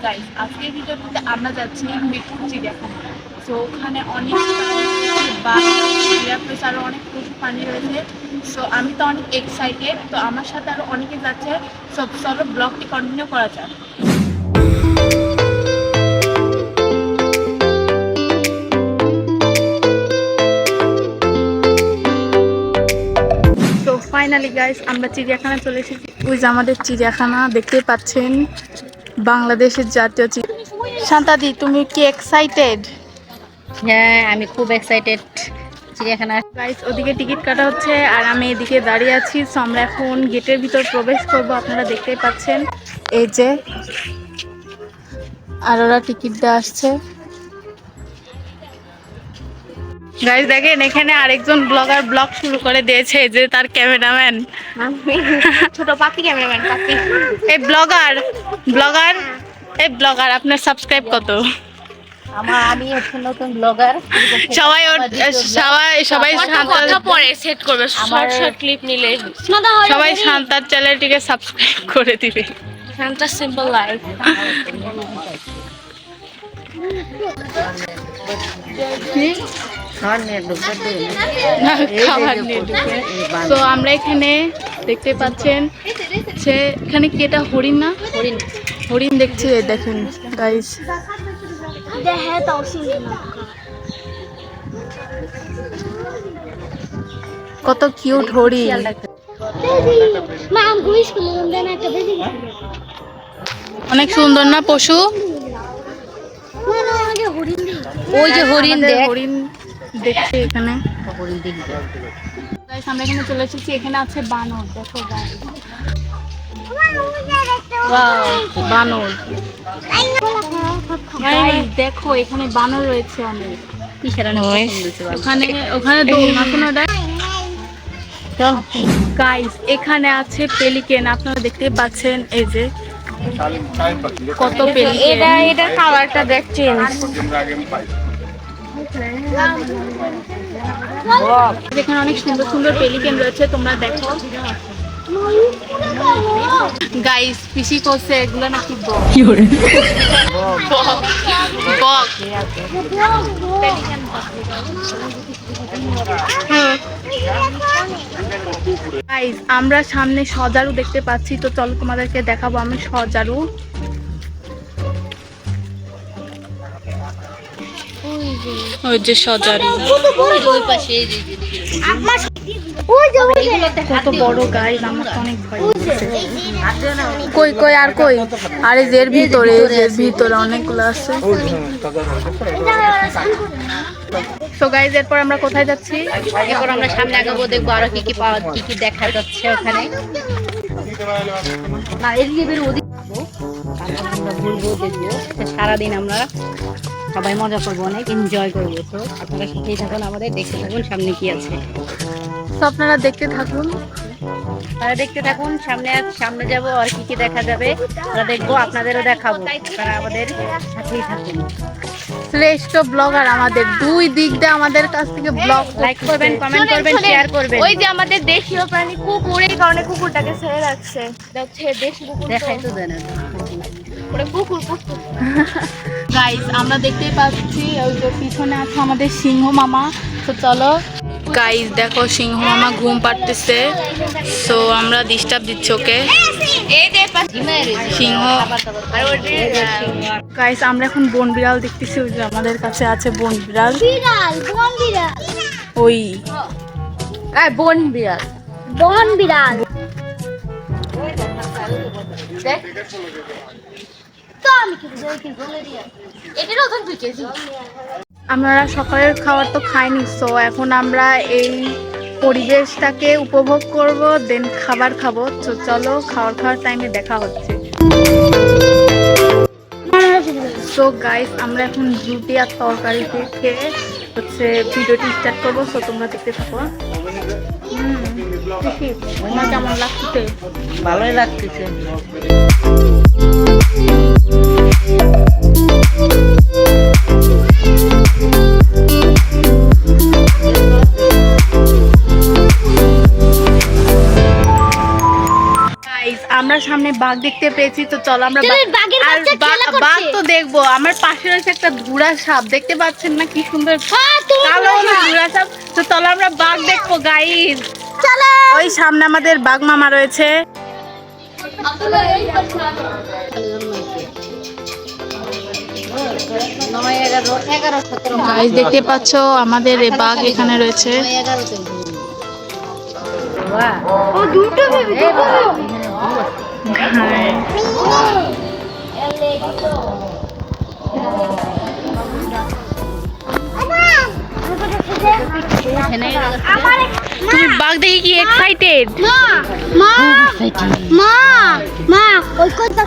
Guys আজকের ভিডিওতে আমরা যাচ্ছি মিরপুর চিড়িয়াখানা। সো ওখানে অনেক জিরাফ রয়েছে, আরও অনেক পশু প্রাণী রয়েছে। সো আমি তো অনেক এক্সাইটেড, তো আমার সাথে আরও অনেকে যাচ্ছে। সব চলো ব্লগটি কন্টিনিউ করা যাক। ফাইনালি গাইস আমরা চিড়িয়াখানা চলে এসেছি। ওই যে আমাদের চিড়িয়াখানা দেখতেই পাচ্ছেন, বাংলাদেশের জাতীয় শান্তাদি, তুমি কি এক্সাইটেড? হ্যাঁ, আমি খুব এক্সাইটেড চিড়িয়াখানা। গাইস ওদিকে টিকিট কাটা হচ্ছে আর আমি এদিকে দাঁড়িয়ে আছি। সো আমরা এখন গেটের ভিতর প্রবেশ করব। আপনারা দেখতেই পাচ্ছেন এই যে, আর ওরা টিকিট দিয়ে আসছে। গাইস দেখেন এখানে আরেকজন ব্লগার ব্লগ শুরু করে দিয়েছে, যে তার ক্যামেরাম্যান ছোট পাখি ক্যামেরাম্যান পাখি। এই ব্লগার আপনার সাবস্ক্রাইব কত? আমি হচ্ছে নতুন ব্লগার। সবাই শান্তা পরে সেট করবে, শর্ট ক্লিপ নিলে সবাই শান্তার চ্যানেলটিকে সাবস্ক্রাইব করে দিবে। Shanta simple life. তো আমরা এখানে দেখতে পাচ্ছেন যে এখানে কি এটা হরিণ না? হরিণ দেখছি, দেখেন গাইস। কত কিউট হরিণ। অনেক সুন্দর না পশু? ওই যে হরিণ দেখছি এখানে। আমরা এখানে চলে এসেছি, এখানে আছে বানর। দেখো বানর, দেখো এখানে বানর রয়েছে অনেক। ওখানে গাইস এখানে আছে পেলিকেন, আপনারা দেখতে পাচ্ছেন। এই যে কত পেলিকেন, এটার কালারটা দেখছেন। এখানে অনেক সুন্দর সুন্দর পেলিকেন রয়েছে, তোমরা দেখো। গাইস পিসি করছে এগুলো নাকি বক। গাইস আমরা সামনে সজারু দেখতে পাচ্ছি, তো চলো তোমাদেরকে দেখাবো আমি সজারু। ওই যে সজারু কত বড় গাইস, আমার তো অনেক ভয় লাগছে। কই আর কই? আরে এর ভিতরে অনেকগুলো আছে। তো গাইস এরপর আমরা কোথায় যাচ্ছি? এরপর আমরা সামনে আগাবো, দেখবো আরো কি কি দেখা যাচ্ছে ওখানে। সারাদিন আমরা সবাই মজা করবো, অনেক এনজয় করবো। তো আপনারা সাথেই থাকুন, আমাদের দেখতে থাকুন সামনে কি আছে। তো আপনারা দেখতে থাকুন, সামনে যাবো আর কি দেখা যাবে আমরা দেখবো, আপনাদেরও দেখাবো। আপনারা আমাদের সাথেই থাকুন। শ্রেষ্ঠ ব্লগার আমাদের, দুই দিক দিয়ে আমাদের কাছ থেকে ব্লগ লাইক করবেন, কমেন্ট করবেন, শেয়ার করবেন। ওই যে আমাদের দেশীয় প্রাণী কুকুর, এই কারণে কুকুরটাকে ছেড়ে রাখছে। দেখাই তো দেন গাইস আমরা দেখতেই পাচ্ছি ওই যে পিছনে আছে আমাদের সিংহ মামা। তো চলো গাইস দেখো সিংহ মামা ঘুম পাড়তেছে, সো আমরা ডিস্টার্ব দিচ্ছি ওকে। সিংহ গাইস আমরা এখন বন বিড়াল দেখতেছি, ওই যে আমাদের কাছে আছে বন বিড়াল। ওই বন বিড়াল আমরা সকালের খাবার তো খাইনি, সো এখন আমরা এই পরিবেশটাকে উপভোগ করব, দেন খাবার খাবো। তো চলো খাওয়ার টাইমে দেখা হচ্ছে। সো গাইস আমরা এখন রুটি আর তরকারি খেয়ে হচ্ছে ভিডিওটি স্টার্ট করবো। সো তোমরা দেখতে থাকো। তোমার কেমন লাগছে? ভালোই লাগতেছে। আমরা সামনে বাঘ দেখতে পেয়েছি, তো চলো আমরা আর বাঘ তো দেখবো। আমার পাশে রয়েছে একটা ধুরা সাপ, দেখতে পাচ্ছেন না কি সুন্দর কালো ধুরা সাপ। তো চলো আমরা বাঘ দেখবো গাইস। ওই সামনে আমাদের বাঘ মামা রয়েছে। গাইস দেখতে পাচ্ছ আমাদের বাঘ এখানে রয়েছে। তুমি বাঘ দেখে কি এক্সাইটেড?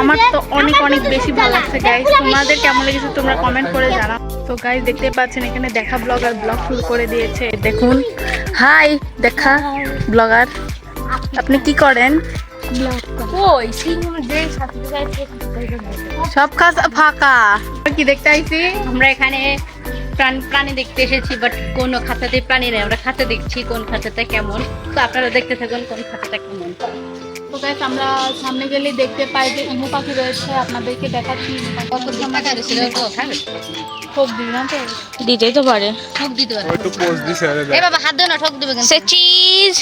আমার তো অনেক অনেক বেশি ভালো লাগছে গাইস। তোমাদের কেমন লেগেছে তোমরা কমেন্ট করে জানাও। তো গাইস দেখতে পাচ্ছেন এখানে দেখা ব্লগার ব্লগ শুরু করে দিয়েছে। দেখুন, হাই দেখা ব্লগার, আপনি কি করেন? সব খাসা ফাঁকা, কি দেখতে আইছি? আমরা এখানে প্রাণী দেখতে এসেছি, বাট কোন খাঁচাতে প্রাণী নেই। আমরা খাঁচা দেখছি কোন খাঁচাটা কেমন, তো আপনারা দেখতে থাকুন কোন খাঁচাটা কেমন। তো গাইস আমরা সামনে গেলে দেখতে পাই যে ইমু পাখি রয়েছে, আপনাদেরকে দেখাচ্ছি। ঠোক দিবি না তো? দিতেই তো পারে। ঠোক দিতে পারে। একটু পোস্ট দিছে আরে এই বাবা হাত দেও না, ঠোক দিবে কিন্তু। সে চিজ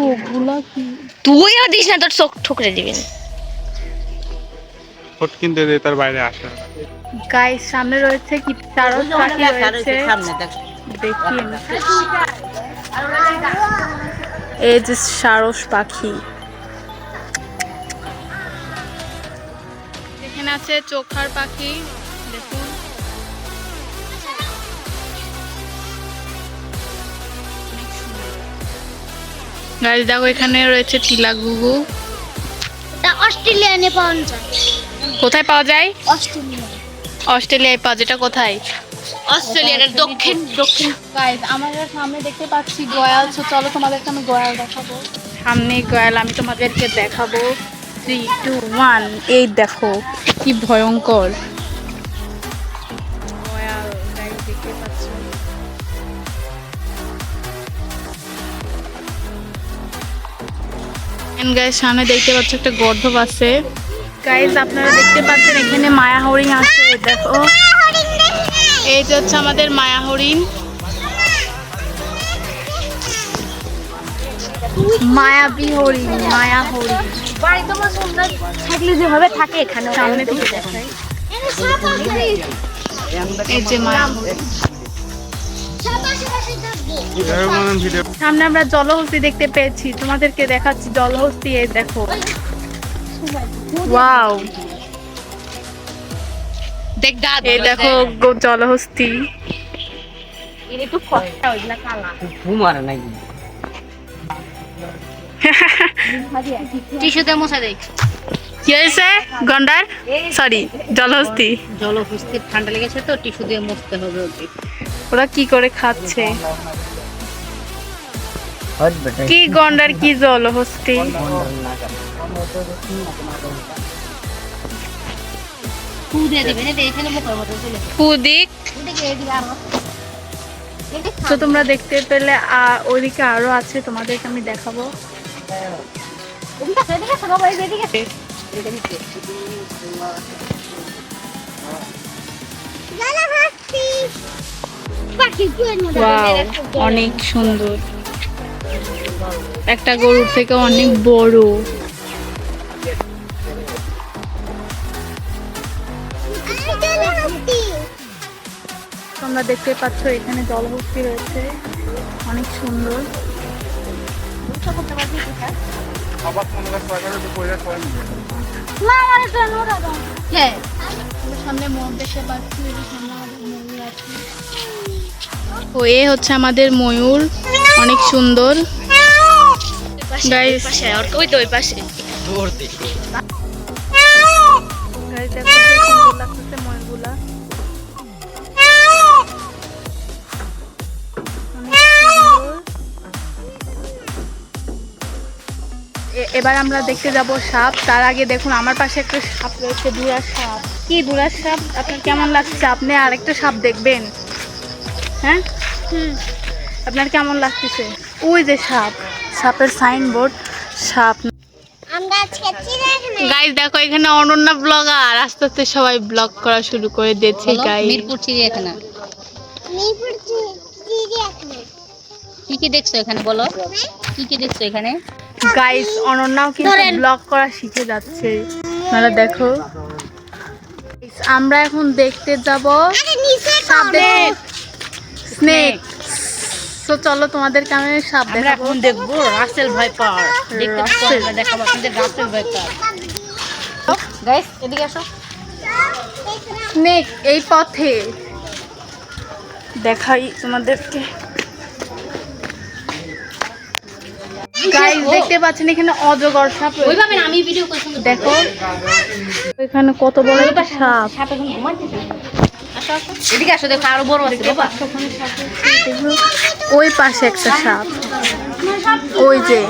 ওগুলা কি? তুইও দিস না, তোর চোখ ঠুকরে দিবেন। ফট কিনতে দে, তার বাইরে আসে না। গাইস সামনে রয়েছে কি সারস পাখি রয়েছে, দেখি আমি। এই যে সারস পাখি, এখানে আছে চোখার পাখি, দেখুন। গাইস দেখো এখানে রয়েছে টিলা গুগু। অস্ট্রেলিয়ানে পাওয়া যায়। কোথায় পাওয়া যায়? অস্ট্রেলিয়া। অস্ট্রেলিয়ায় পাওয়া, যেটা কোথায়? অস্ট্রেলিয়ার দক্ষিণ দক্ষিণ। গাইস আমরা সামনে দেখতে পাচ্ছি গয়াল। তো চলো তোমাদেরকে আমি গয়াল দেখাবো। সামনে গয়াল আমি তোমাদেরকে দেখাবো। 3, 2, 1, এই দেখো কি ভয়ঙ্কর গয়াল। গাইস দেখতে পাচ্ছ, গাইস সামনে দেখতে পাচ্ছ একটা গর্ধব আছে। গাইস আপনারা দেখতে পাচ্ছেন এখানে মায়া হরিণ আছে, দেখো। এই যে হচ্ছে আমাদের মায়া হরিণ, মায়াবী হরিণ, মায়া হরিণ। বাড়ি তোমার সুন্দর থাকলে যেভাবে থাকে এখানে সামনে থেকে দেখাই, এই যে মায়া হরিণ। এরকম ভিডিও সামনে আমরা জলহস্তি দেখতে পেয়েছি, তোমাদেরকে দেখাচ্ছি জলহস্তি। এই দেখো, ওয়াও, দেখ দাঁত। এই দেখো জলহস্তি। এর একটু ফসকা, ওইগুলা কালা। টিস্যুতে মুছা দেখ। কি হয়েছে গন্ডার? সরি, জলহস্তি। জলহস্তির ঠান্ডা লেগেছে তো টিস্যু দিয়ে মুছতে হবে ওকে। ওরা কি করে খাচ্ছে? কি গন্ডার কি জলহস্তি? ফু দিয়ে দিবে না, এখানে মুখের মতো চলে যাবে। ফুদিক। এদিকে এদিকে আরো। তো তোমরা দেখতে পেলে ওইদিকে আরো আছে, তোমাদেরকে আমি দেখাবো। এদিকে সব ভাই এদিকে। ওয়াও, অনেক সুন্দর, একটা গরুর থেকে অনেক বড়। তোমরা দেখতে পাচ্ছ এখানে জলহস্তি রয়েছে, অনেক সুন্দর। আবার কোন গাছ লাগালে তো পয়সা সবাই নিবে। হ্যাঁ, আমরা সামনে মোর দেখতে পাচ্ছি, এই যে সামনে আমাদের ময়ূর আছে। ও এ হচ্ছে আমাদের ময়ূর, অনেক সুন্দর। গাইস ওই তো ওই পাশে। গাইস দেখো কি সুন্দর লাগতেছে ময়ূরগুলা, অনেক সুন্দর। এবার আমরা দেখতে যাব সাপ। তার আগে দেখুন আমার পাশে একটা সাপ রয়েছে, ধুরার সাপ। কি ধুরার সাপ? আপনার কেমন লাগছে? আপনি আরেকটা সাপ দেখবেন? হ্যাঁ, আপনার কেমন লাগতেছে? ওই যে সাপ, সাপের সাইনবোর্ড, সাপ। আমরা আজকে চিড়িয়াখানায় গাইস দেখো এখানে অনন্যা ব্লগার, আস্তে আস্তে সবাই ব্লগ করা শুরু করে দিয়েছে বলো, গাইস। মিরপুর চিড়িয়াখানা। মিরপুর চিড়িয়াখানায় হ্যাঁ? কি দেখছো এখানে বলো, কি দেখছো এখানে? গাইস অনন্যাও কিন্তু ব্লগ করা শিখে যাচ্ছে, আপনারা দেখো। Guys, আমরা এখন দেখতে যাব স্নেক। তো চলো তোমাদেরকে আমি সাপ আমরা দেখাবো। এখন দেখবো রাসেল ভাইপার। দেখতে পাচ্ছো, রাসেল। আমরা দেখাবো আপনাদের রাসেল ভাইপার। গাইস এদিকে আসো। স্নেক এই পথে দেখাই তোমাদেরকে। গাইস দেখতে পাচ্ছেন এখানে অজগর সাপ রয়েছে। ওইভাবে না, আমি ভিডিও করছি। দেখো এখানে কত বড় একটা সাপ। সাপ এখন ঘুমাইতেছে। আসো আসো, এদিকে আসো, দেখো আরো বড় আছে বাবা। দেখো, ওই পাশে একটা সাপ, ওই যে।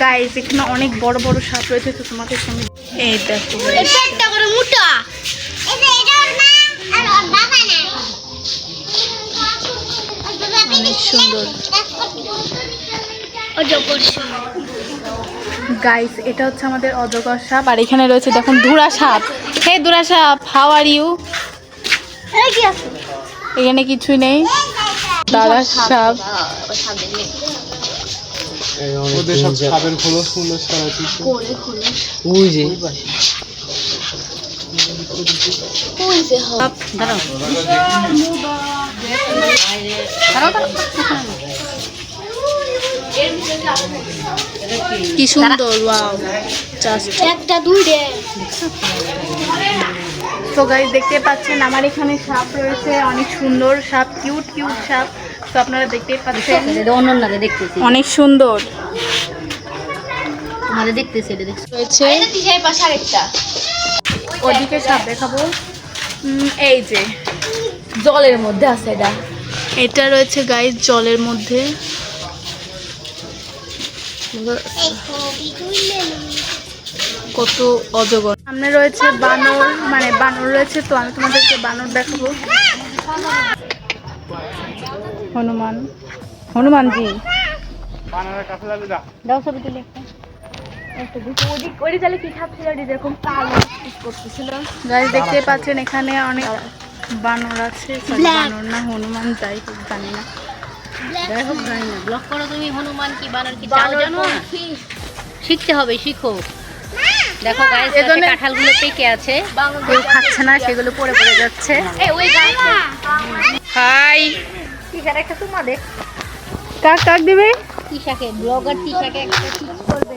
গাইস এখানে অনেক বড় বড় সাপ রয়েছে, তো তোমাদের সঙ্গে এই দেখো একটা করে মোটা এটা ওর মা আর ওর বাবা না অনেক সুন্দর। অজগর গাইস এটা হচ্ছে আমাদের অজগর সাপ, আর এখানে রয়েছে দেখুন ধুরা সাপ। হে ধুরা সাপ, হাউ আর ইউ? এই কি আছে এখানে কিছুই নেই। দাদা সাপ, ওদের সব সাপের খোলস মোলস করা আছে। সাপ। দাঁড়াও দাঁড়াও দাঁড়াও। কি সুন্দর, ওয়াও জাস্ট। একটা দুই রে তো গাইস দেখতে পাচ্ছেন আমার এখানে সাপ রয়েছে, অনেক সুন্দর সাপ, কিউট কিউট সাপ। তো আপনারা দেখতেই পাচ্ছেন অনন্যারে দেখতেছি, অনেক সুন্দর তোমাদের দেখতেছি, এটা দেখছি। রয়েছে। ওদিকে সাপ দেখাবো। এই যে জলের মধ্যে আছে এটা। এটা রয়েছে গাইস জলের মধ্যে। কত অজগর। সামনে রয়েছে বানর, মানে বানর রয়েছে, তো আমি তোমাদেরকে বানর দেখাবো। হনুমান, হনুমানজি। বানরের কাছে যাবি না। দাও ছবি তুলে একটা। ওই জালে কি খাচ্ছিল যেরকম তাল করতেছিল। গাইস দেখতে পাচ্ছেন এখানে অনেক বানর আছে, sorry, বানর না হনুমান, তাই হোক জানি না। যাই হোক জানি না, ব্লগ করো তুমি। হনুমান কি বানর কি চাও জানো না? শিখতে হবে, শিখো। দেখো গাইস এজন্য- কাঁঠালগুলো পেকে আছে। কেউ খাচ্ছে না, সেগুলো পড়ে পড়ে যাচ্ছে। হাই, টিশার একটা তোমা দেখ। কাক কাক দিবে। টিশাকে ব্লগার টিশাকে একটা টিচ করবে।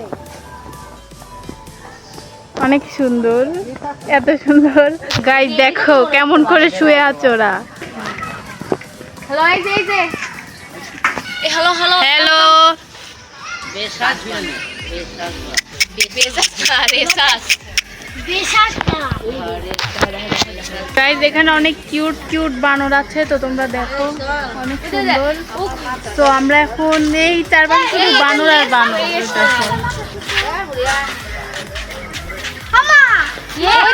অনেক সুন্দর, এত সুন্দর। গাইস দেখো কেমন করে শুয়ে আছে ওরা। হ্যালো এই যে হ্যালো হ্যালো হ্যালো বেশাস মানে বেশাসটা গাইস এখানে অনেক কিউট কিউট বানর আছে, তো তোমরা দেখো অনেক সুন্দর। তো আমরা এখন এই চারপাশে শুধু বানর আর বানর। এই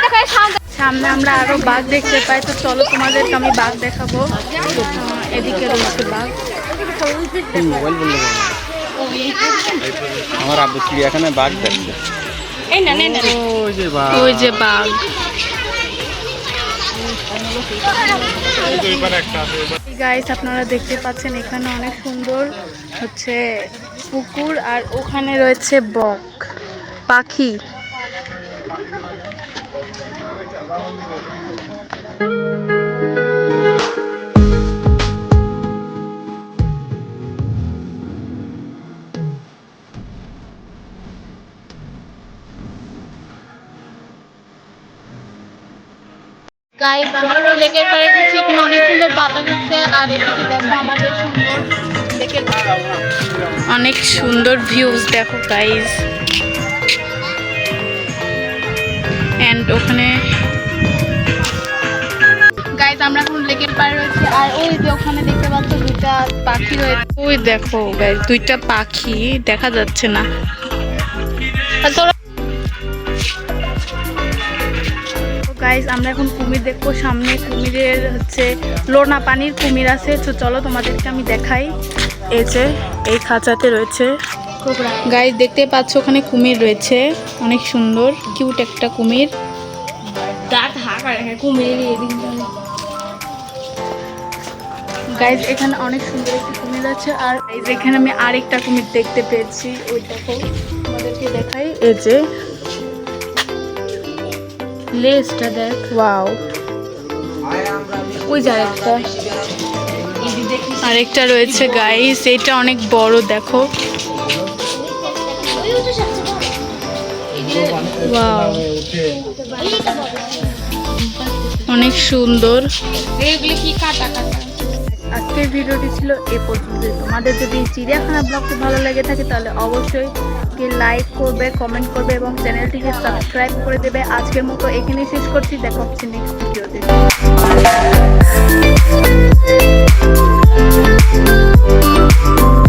দেখো সামনে আমরা আরো বাঘ দেখতে পাই, তো চলো তোমাদেরকে আমি বাঘ দেখাবো। এদিকে রয়েছে বাঘ। মোবাইল বললে আমার আব্বু চিড়িয়াখানায় বাঘ দেখছে। ওই যে বাঘ, ওই যে বাঘ। গাইস আপনারা দেখতে পাচ্ছেন এখানে অনেক সুন্দর হচ্ছে পুকুর, আর ওখানে রয়েছে বক পাখি। গাইস আমরা লেকের পাড়ে গেছি, এখানে অনেক সুন্দর বাতাস হচ্ছে, আর এদিকে দেখো আমাদের সুন্দর লেকের অনেক সুন্দর ভিউজ দেখো গাইস। এন্ড ওখানে গাইস আমরা এখন লেকের পাড়ে রয়েছে, আর ওই যে ওখানে দেখতে পাচ্ছ দুইটা পাখি রয়েছে। ওই দেখো গাইস দুইটা পাখি দেখা যাচ্ছে না। আর তোরা গাইস আমরা এখন কুমির দেখবো। সামনে কুমিরের হচ্ছে লোনা পানির কুমির আছে, তো চলো তোমাদেরকে আমি দেখাই। এই যে এই খাঁচাতে রয়েছে গাইস, দেখতে পাচ্ছ ওখানে কুমির রয়েছে, অনেক সুন্দর কিউট একটা কুমির। গাইস এখানে অনেক সুন্দর একটা কুমির আছে। আর গাইস এখানে আমি আরেকটা কুমির দেখতে পেয়েছি, ওই দেখো তোমাদেরকে দেখাই। এই যে লেজটা দেখ, ওয়াও। ওই যে আরেকটা রয়েছে গাইস, এটা অনেক বড়, দেখো ওয়াও, অনেক সুন্দর। আজকের ভিডিওটি ছিল এ পর্যন্ত। তোমাদের যদি চিড়িয়াখানা ব্লগটি ভালো লেগে থাকে তাহলে অবশ্যই লাইক করবে, কমেন্ট করবে এবং চ্যানেলটিকে সাবস্ক্রাইব করে দেবে। আজকের মতো এখানেই শেষ করছি, দেখা হচ্ছে নেক্সট ভিডিওতে।